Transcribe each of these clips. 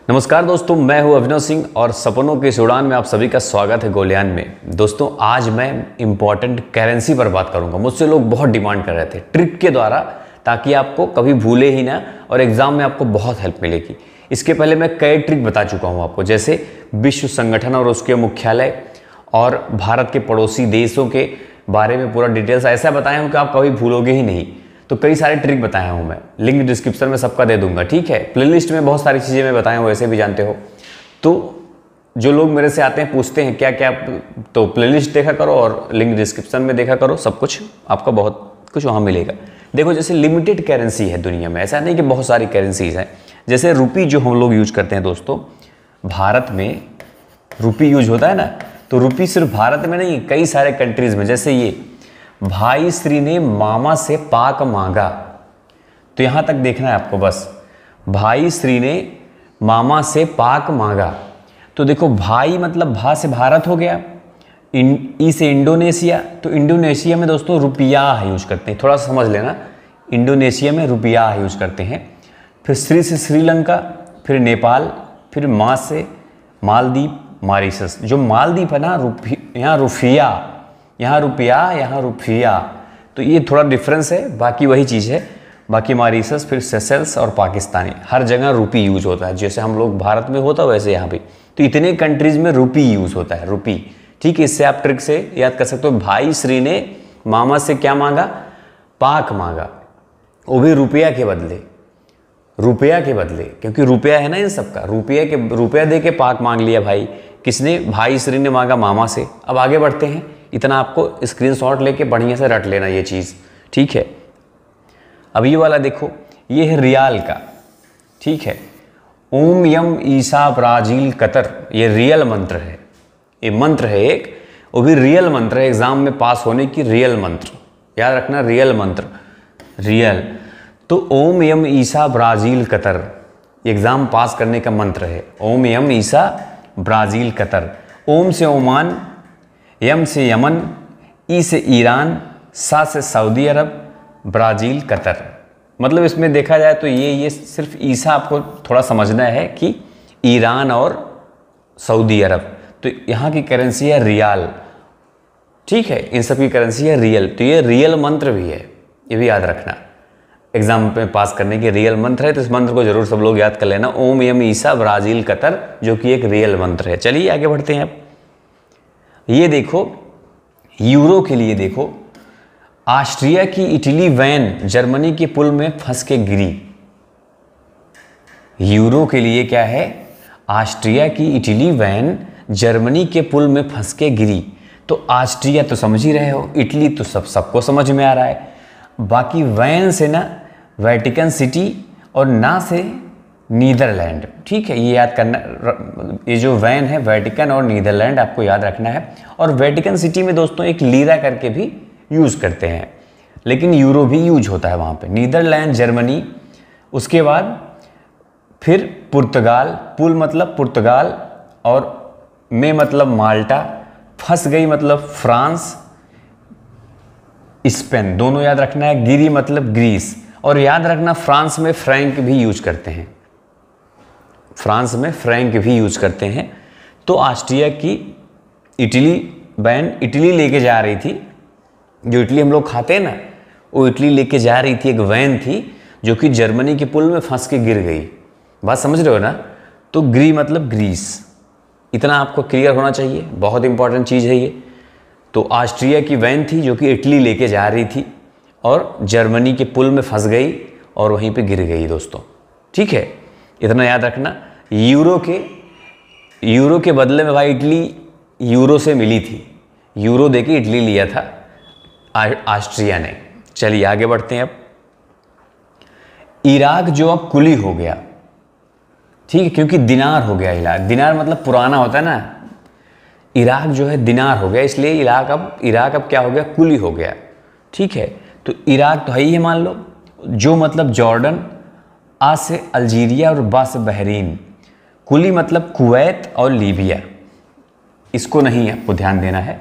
नमस्कार दोस्तों, मैं हूं अभिनव सिंह और सपनों की इस उड़ान में आप सभी का स्वागत है गोलियान में। दोस्तों आज मैं इंपॉर्टेंट करेंसी पर बात करूंगा। मुझसे लोग बहुत डिमांड कर रहे थे ट्रिक के द्वारा, ताकि आपको कभी भूले ही ना और एग्जाम में आपको बहुत हेल्प मिलेगी। इसके पहले मैं कई ट्रिक बता चुका हूँ आपको, जैसे विश्व संगठन और उसके मुख्यालय और भारत के पड़ोसी देशों के बारे में पूरा डिटेल्स ऐसा बताया हूँ कि आप कभी भूलोगे ही नहीं। तो कई सारे ट्रिक बताया हूँ मैं, लिंक डिस्क्रिप्शन में सबका दे दूंगा, ठीक है। प्लेलिस्ट में बहुत सारी चीज़ें मैं बताया हूँ, वैसे भी जानते हो। तो जो लोग मेरे से आते हैं पूछते हैं क्या क्या, तो प्लेलिस्ट देखा करो और लिंक डिस्क्रिप्शन में देखा करो, सब कुछ आपका बहुत कुछ वहाँ मिलेगा। देखो जैसे लिमिटेड करेंसी है दुनिया में, ऐसा नहीं कि बहुत सारी करेंसीज हैं। जैसे रुपी जो हम लोग यूज करते हैं दोस्तों, भारत में रुपी यूज होता है ना, तो रुपी सिर्फ भारत में नहीं, कई सारे कंट्रीज में। जैसे ये भाई श्री ने मामा से पाक मांगा, तो यहां तक देखना है आपको बस। भाई श्री ने मामा से पाक मांगा, तो देखो भाई मतलब भा से भारत हो गया, ई से इंडोनेशिया, तो इंडोनेशिया में दोस्तों रुपया यूज करते हैं, थोड़ा सा समझ लेना। इंडोनेशिया में रुपया यूज करते हैं। फिर श्री से श्रीलंका, फिर नेपाल, फिर मा से मालदीव, मॉरिशस। जो मालदीव है ना, यहाँ रुपया, यहाँ रुपया, यहाँ रुपया, तो ये थोड़ा डिफरेंस है, बाकी वही चीज़ है। बाकी मॉरिशस, फिर सेशल्स और पाकिस्तानी, हर जगह रुपी यूज होता है। जैसे हम लोग भारत में होता है वैसे यहाँ भी, तो इतने कंट्रीज में रुपी यूज होता है, रुपी, ठीक है। इससे आप ट्रिक से याद कर सकते हो। भाई श्री ने मामा से क्या मांगा? पाक मांगा, वो भी रुपया के बदले, रुपया के बदले, क्योंकि रुपया है ना इन सबका। रुपया दे के पाक मांग लिया भाई, किसने? भाई श्री ने मांगा मामा से। अब आगे बढ़ते हैं, इतना आपको स्क्रीनशॉट लेके बढ़िया से रट लेना ये चीज़, ठीक है। अब ये वाला देखो, ये है रियाल का, ठीक है। ओम यम ईसा ब्राजील कतर, ये रियल मंत्र है, ये मंत्र है एक, वो भी रियल मंत्र है, एग्जाम में पास होने की रियल मंत्र, याद रखना, रियल मंत्र, रियल। तो ओम यम ईसा ब्राजील कतर एग्जाम पास करने का मंत्र है। ओम यम ईसा ब्राजील कतर। ओम से ओमान, यम से यमन, ई से ईरान, सा से सऊदी अरब, ब्राज़ील कतर। मतलब इसमें देखा जाए तो ये सिर्फ ईसा आपको थोड़ा समझना है कि ईरान और सऊदी अरब। तो यहाँ की करेंसी है रियाल, ठीक है, इन सब की करेंसी है रियल। तो ये रियल मंत्र भी है, ये भी याद रखना, एग्जाम में पास करने के रियल मंत्र है। तो इस मंत्र को जरूर सब लोग याद कर लेना, ओम यम ईसा ब्राज़ील कतर, जो कि एक रियल मंत्र है। चलिए आगे बढ़ते हैं। अब ये देखो, यूरो के लिए देखो, ऑस्ट्रिया की इटली वैन जर्मनी के पुल में फंस के गिरी। यूरो के लिए क्या है? ऑस्ट्रिया की इटली वैन जर्मनी के पुल में फंस के गिरी। तो ऑस्ट्रिया तो समझ ही रहे हो, इटली तो सबको समझ में आ रहा है। बाकी वैन से ना वेटिकन सिटी और ना से नीदरलैंड, ठीक है, ये याद करना। ये जो वैन है, वेटिकन और नीदरलैंड आपको याद रखना है। और वेटिकन सिटी में दोस्तों एक लीरा करके भी यूज़ करते हैं, लेकिन यूरो भी यूज होता है वहाँ पे। नीदरलैंड, जर्मनी, उसके बाद फिर पुर्तगाल, पुल मतलब पुर्तगाल, और में मतलब माल्टा, फंस गई मतलब फ्रांस, स्पेन, दोनों याद रखना है। गिरी मतलब ग्रीस, और याद रखना फ्रांस में फ्रैंक भी यूज करते हैं, फ्रांस में फ्रैंक भी यूज करते हैं। तो ऑस्ट्रिया की इटली वैन इटली लेके जा रही थी, जो इटली हम लोग खाते हैं ना, वो इटली लेके जा रही थी, एक वैन थी जो कि जर्मनी के पुल में फंस के गिर गई। बात समझ रहे हो ना? तो ग्री मतलब ग्रीस, इतना आपको क्लियर होना चाहिए, बहुत इंपॉर्टेंट चीज़ है ये। तो ऑस्ट्रिया की वैन थी जो कि इटली लेके जा रही थी और जर्मनी के पुल में फंस गई और वहीं पे गिर गई दोस्तों, ठीक है, इतना याद रखना। यूरो के बदले में भाई इटली यूरो से मिली थी, यूरो देके इटली लिया था ऑस्ट्रिया ने। चलिए आगे बढ़ते हैं। अब इराक जो अब कुली हो गया, ठीक है, क्योंकि दिनार हो गया इराक। दिनार मतलब पुराना होता है ना, इराक जो है दिनार हो गया, इसलिए इराक अब क्या हो गया? कुली हो गया, ठीक है। तो इराक तो है ही है, मान लो, जो मतलब जॉर्डन, आ से अल्जीरिया और बा से बहरीन, कुली मतलब कुवैत और लीबिया। इसको नहीं आपको ध्यान देना है,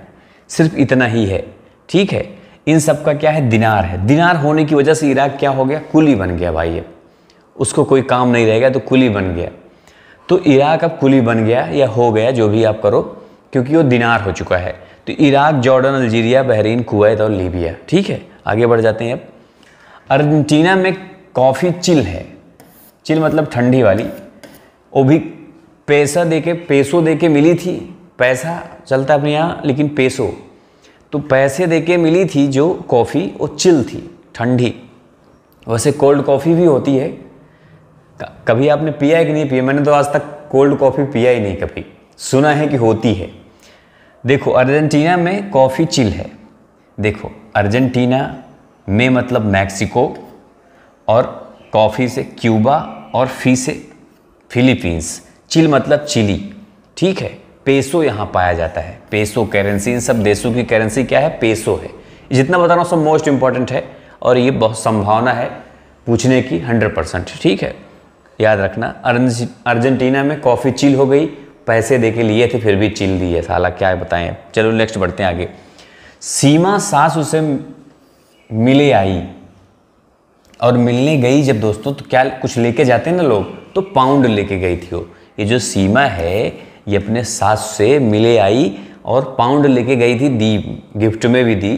सिर्फ इतना ही है, ठीक है। इन सब का क्या है? दिनार है। दिनार होने की वजह से इराक क्या हो गया? कुली बन गया भाई। अब उसको कोई काम नहीं रहेगा तो कुली बन गया। तो इराक अब कुली बन गया या हो गया, जो भी आप करो, क्योंकि वो दिनार हो चुका है। तो Iraq, Jordan, Algeria, Bahrain, Kuwait और लीबिया। ठीक है, आगे बढ़ जाते हैं अब। अर्जेंटीना में कॉफ़ी चिल है। चिल मतलब ठंडी वाली। वो भी पैसों दे के मिली थी। पैसा चलता अपने यहाँ, लेकिन पेसो, तो पैसे दे के मिली थी जो कॉफ़ी, वो चिल थी, ठंडी। वैसे कोल्ड कॉफ़ी भी होती है। कभी आपने पिया है कि नहीं पिया? मैंने तो आज तक कोल्ड कॉफ़ी पिया ही नहीं, कभी सुना है कि होती है। देखो, अर्जेंटीना में कॉफ़ी चिल है। देखो, अर्जेंटीना में मतलब मैक्सिको, और कॉफ़ी से क्यूबा, और फी से फिलीपींस। चिल मतलब चिली। ठीक है, पेसो यहाँ पाया जाता है। पेसो करेंसी, इन सब देशों की करेंसी क्या है? पेसो है। जितना बता रहा हूँ सब मोस्ट इंपॉर्टेंट है, और ये बहुत संभावना है पूछने की 100%। ठीक है, याद रखना। अर्जेंटीना में कॉफ़ी चिल हो गई, पैसे दे के लिए थे फिर भी चिल दी है, साला क्या बताएं। चलो नेक्स्ट बढ़ते हैं आगे। सीमा सास उसे मिले आई, और मिलने गई जब दोस्तों, तो क्या कुछ लेके जाते हैं ना लोग, तो पाउंड लेके गई थी वो। ये जो सीमा है, ये अपने सास से मिले आई और पाउंड लेके गई थी, दी, गिफ्ट में भी दी।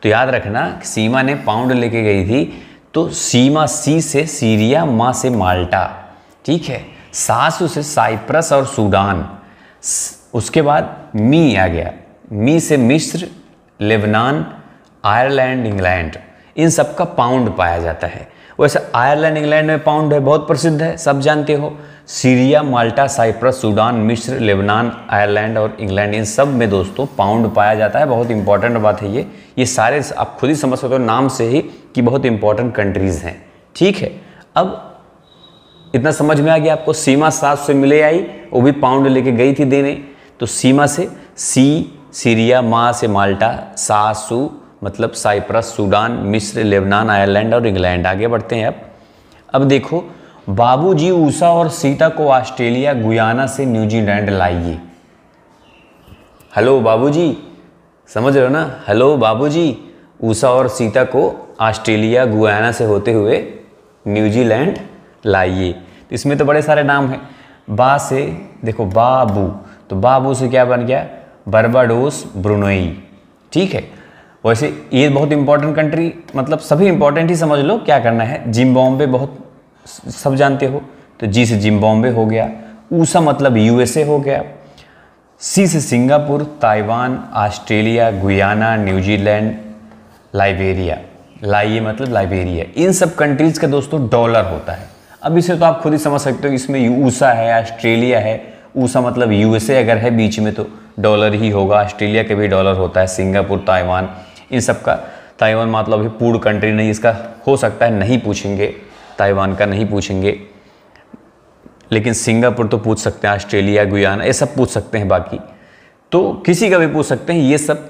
तो याद रखना, सीमा ने पाउंड लेके गई थी। तो सीमा सी से सीरिया, माँ से माल्टा। ठीक है, सासू से साइप्रस और सूडान। उसके बाद मी आ गया, मी से मिस्र, लेबनान, आयरलैंड, इंग्लैंड। इन सब का पाउंड पाया जाता है। वैसे आयरलैंड, इंग्लैंड में पाउंड है, बहुत प्रसिद्ध है, सब जानते हो। सीरिया, माल्टा, साइप्रस, सूडान, मिस्र, लेबनान, आयरलैंड और इंग्लैंड, इन सब में दोस्तों पाउंड पाया जाता है। बहुत इंपॉर्टेंट बात है ये सारे आप खुद ही समझ सकते हो नाम से ही कि बहुत इंपॉर्टेंट कंट्रीज़ हैं। ठीक है, अब इतना समझ में आ गया आपको। सीमा सास से मिले आई, वो भी पाउंड लेके गई थी देने। तो सीमा से सीरिया, माँ से माल्टा, सासू मतलब साइप्रस, सूडान, मिस्र, लेबनान, आयरलैंड और इंग्लैंड। आगे बढ़ते हैं अब देखो, बाबूजी ऊषा और सीता को ऑस्ट्रेलिया, गुयाना से न्यूजीलैंड लाइए। हेलो बाबूजी, समझ रहे हो ना? हेलो बाबूजी, ऊषा और सीता को ऑस्ट्रेलिया, गुयाना से होते हुए न्यूजीलैंड लाइए। तो इसमें तो बड़े सारे नाम हैं। बा से देखो बाबू, तो बाबू से क्या बन गया? बर्बाडोस, ब्रुनई। ठीक है, वैसे ये बहुत इंपॉर्टेंट कंट्री, मतलब सभी इंपॉर्टेंट ही समझ लो, क्या करना है। जिम्बाब्वे बहुत सब जानते हो, तो जी से जिम्बाब्वे हो गया। ऊषा मतलब यूएसए हो गया। सी से Singapore, Taiwan, Australia, Guyana, New Zealand, Liberia. लाइए मतलब लाइबेरिया। इन सब कंट्रीज़ का दोस्तों डॉलर होता है। अब इसे तो आप खुद ही समझ सकते हो, इसमें ऊषा है, ऑस्ट्रेलिया है। ऊषा मतलब यूएसए अगर है बीच में तो डॉलर ही होगा। ऑस्ट्रेलिया के भी डॉलर होता है, सिंगापुर, ताइवान, इन सब का। ताइवान मतलब अभी पूर्ण कंट्री नहीं, इसका हो सकता है नहीं पूछेंगे, ताइवान का नहीं पूछेंगे, लेकिन सिंगापुर तो पूछ सकते हैं, ऑस्ट्रेलिया, गुयाना, ये सब पूछ सकते हैं। बाकी तो किसी का भी पूछ सकते हैं। ये सब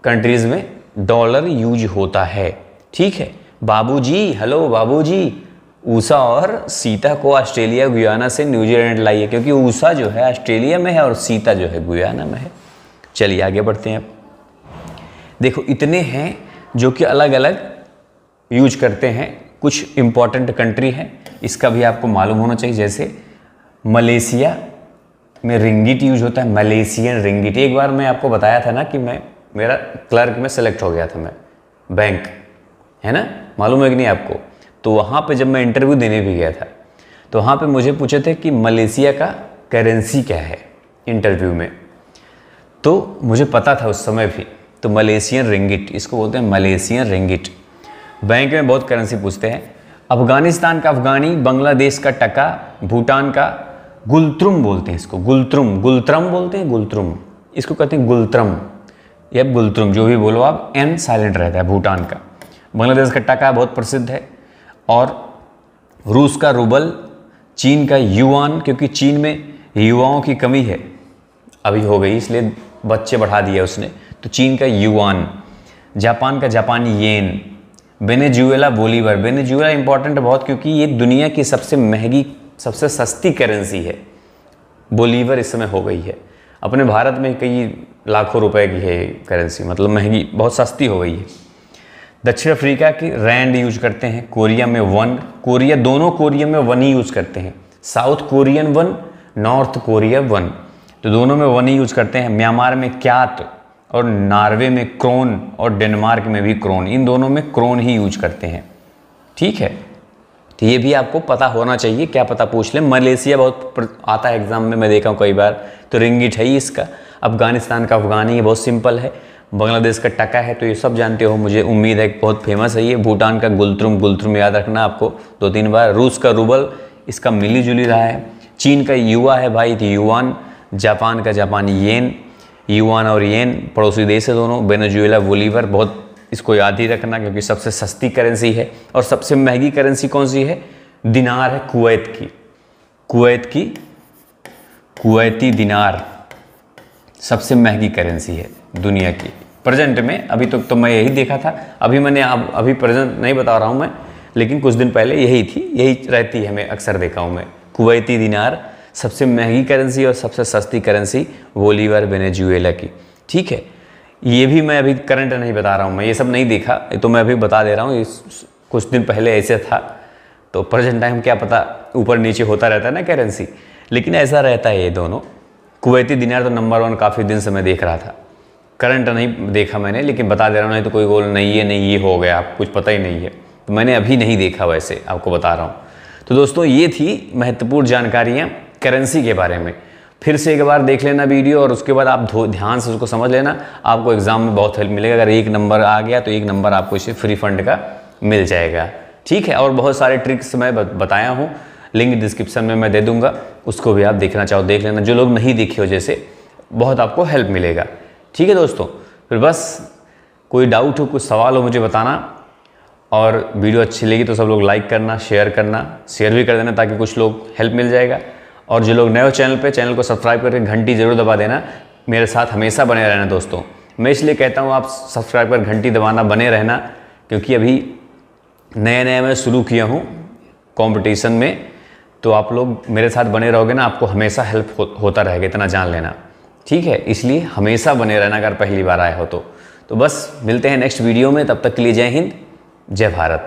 कंट्रीज़ में डॉलर यूज होता है। ठीक है, बाबूजी, हेलो बाबूजी, ऊषा और सीता को ऑस्ट्रेलिया, गुयाना से न्यूजीलैंड लाइए, क्योंकि ऊषा जो है ऑस्ट्रेलिया में है और सीता जो है गुयाना में है। चलिए आगे बढ़ते हैं। देखो, इतने हैं जो कि अलग अलग यूज करते हैं। कुछ इंपॉर्टेंट कंट्री हैं, इसका भी आपको मालूम होना चाहिए। जैसे मलेशिया में रिंगिट यूज होता है, मलेशियन रिंगिट। एक बार मैं आपको बताया था ना कि मेरा क्लर्क में सेलेक्ट हो गया था, मैं बैंक, है ना, मालूम है कि नहीं आपको? तो वहाँ पे जब मैं इंटरव्यू देने भी गया था, तो वहाँ पे मुझे पूछे थे कि मलेशिया का करेंसी क्या है इंटरव्यू में। तो मुझे पता था उस समय भी। तो मलेशियन रिंगिट, इसको बोलते हैं मलेशियन रिंगिट। बैंक में बहुत करेंसी पूछते हैं। अफगानिस्तान का अफगानी, बांग्लादेश का टका, भूटान का गुलत्रुम बोलते हैं इसको, गुलत्रुम बोलते हैं, गुलत्रुम, इसको कहते हैं गुलत्रम या गुलत्रुम, जो भी बोलो आप, एन साइलेंट रहता है। भूटान का, बांग्लादेश का टका बहुत प्रसिद्ध है, और रूस का रूबल, चीन का युआन, क्योंकि चीन में युवाओं की कमी है, अभी हो गई इसलिए बच्चे बढ़ा दिया उसने, तो चीन का युआन। जापान का जापानी yen. Venezuela bolivar. Venezuela important है बहुत, क्योंकि ये दुनिया की सबसे महंगी, सबसे सस्ती करेंसी है। बोलीवर इस समय हो गई है। अपने भारत में कई लाखों रुपए की है करेंसी, मतलब महंगी, बहुत सस्ती हो गई है। दक्षिण अफ्रीका की रैंड यूज करते हैं। कोरिया में वन, कोरिया, दोनों कोरिया में वन ही यूज करते हैं। South Korean one, north Korea 1। तो दोनों में 1 ही यूज करते हैं। म्यांमार में क्यात और नॉर्वे में क्रोन और डेनमार्क में भी क्रोन, इन दोनों में क्रोन ही यूज करते हैं। ठीक है, तो ये भी आपको पता होना चाहिए, क्या पता पूछ लें। मलेशिया बहुत आता है एग्जाम में, मैं देखा हूँ कई बार, तो रिंगिट है ही इसका। अफगानिस्तान का अफगानी है, बहुत सिंपल है। बांग्लादेश का टका है, तो ये सब जानते हो, मुझे उम्मीद है कि बहुत फेमस है ये। भूटान का गुलतुम, गुलतुम याद रखना आपको 2-3 बार। रूस का रूबल, इसका मिली जुली रहा है। चीन का युवा है भाई, तो युआन। जापान का जापानी येन, युआन और येन पड़ोसी देश है दोनों। वेनेजुएला बोलीवर, बहुत इसको याद ही रखना क्योंकि सबसे सस्ती करेंसी है। और सबसे महंगी करेंसी कौन सी है? दिनार है, कुवैत की। कुवैती दिनार सबसे महंगी करेंसी है दुनिया की प्रेजेंट में। अभी तक तो मैं यही देखा था, अभी प्रेजेंट नहीं बता रहा हूँ मैं, लेकिन कुछ दिन पहले यही थी, यही रहती है, मैं अक्सर देखा हूँ मैं। कुवैती दिनार सबसे महंगी करेंसी और सबसे सस्ती करेंसी बोलीवर वेनेजुएला की। ठीक है, ये भी मैं अभी करंट नहीं बता रहा हूँ, मैं ये सब नहीं देखा, तो मैं अभी बता दे रहा हूँ। कुछ दिन पहले ऐसे था, तो प्रेजेंट टाइम क्या पता ऊपर नीचे होता रहता है ना करेंसी, लेकिन ऐसा रहता है ये दोनों। कुवैती दिनार तो नंबर 1 काफ़ी दिन से मैं देख रहा था, करंट नहीं देखा मैंने, लेकिन बता दे रहा हूँ, नहीं तो कोई बोल नहीं ये हो गया, आपको कुछ पता ही नहीं है, तो मैंने अभी नहीं देखा, वैसे आपको बता रहा हूँ। तो दोस्तों ये थी महत्वपूर्ण जानकारियाँ करेंसी के बारे में। फिर से एक बार देख लेना वीडियो, और उसके बाद आप ध्यान से उसको समझ लेना, आपको एग्जाम में बहुत हेल्प मिलेगा। अगर 1 नंबर आ गया तो 1 नंबर आपको इसे फ्री फंड का मिल जाएगा। ठीक है, और बहुत सारे ट्रिक्स मैं बताया हूँ, लिंक डिस्क्रिप्शन में मैं दे दूंगा, उसको भी आप देखना चाहो देख लेना। जो लोग नहीं देखे हो जैसे, बहुत आपको हेल्प मिलेगा। ठीक है दोस्तों, फिर बस कोई डाउट हो, कुछ सवाल हो, मुझे बताना। और वीडियो अच्छी लगी तो सब लोग लाइक करना, शेयर भी कर देना, ताकि कुछ लोग हेल्प मिल जाएगा। और जो लोग नए हो चैनल को सब्सक्राइब करके घंटी जरूर दबा देना, मेरे साथ हमेशा बने रहना दोस्तों। मैं इसलिए कहता हूँ आप सब्सक्राइब कर घंटी दबाना, बने रहना, क्योंकि अभी नए मैं शुरू किया हूँ कंपटीशन में, तो आप लोग मेरे साथ बने रहोगे ना, आपको हमेशा हेल्प होता रहेगा, इतना जान लेना। ठीक है, इसलिए हमेशा बने रहना अगर पहली बार आए हो तो बस मिलते हैं नेक्स्ट वीडियो में, तब तक के लिए जय हिंद, जय भारत।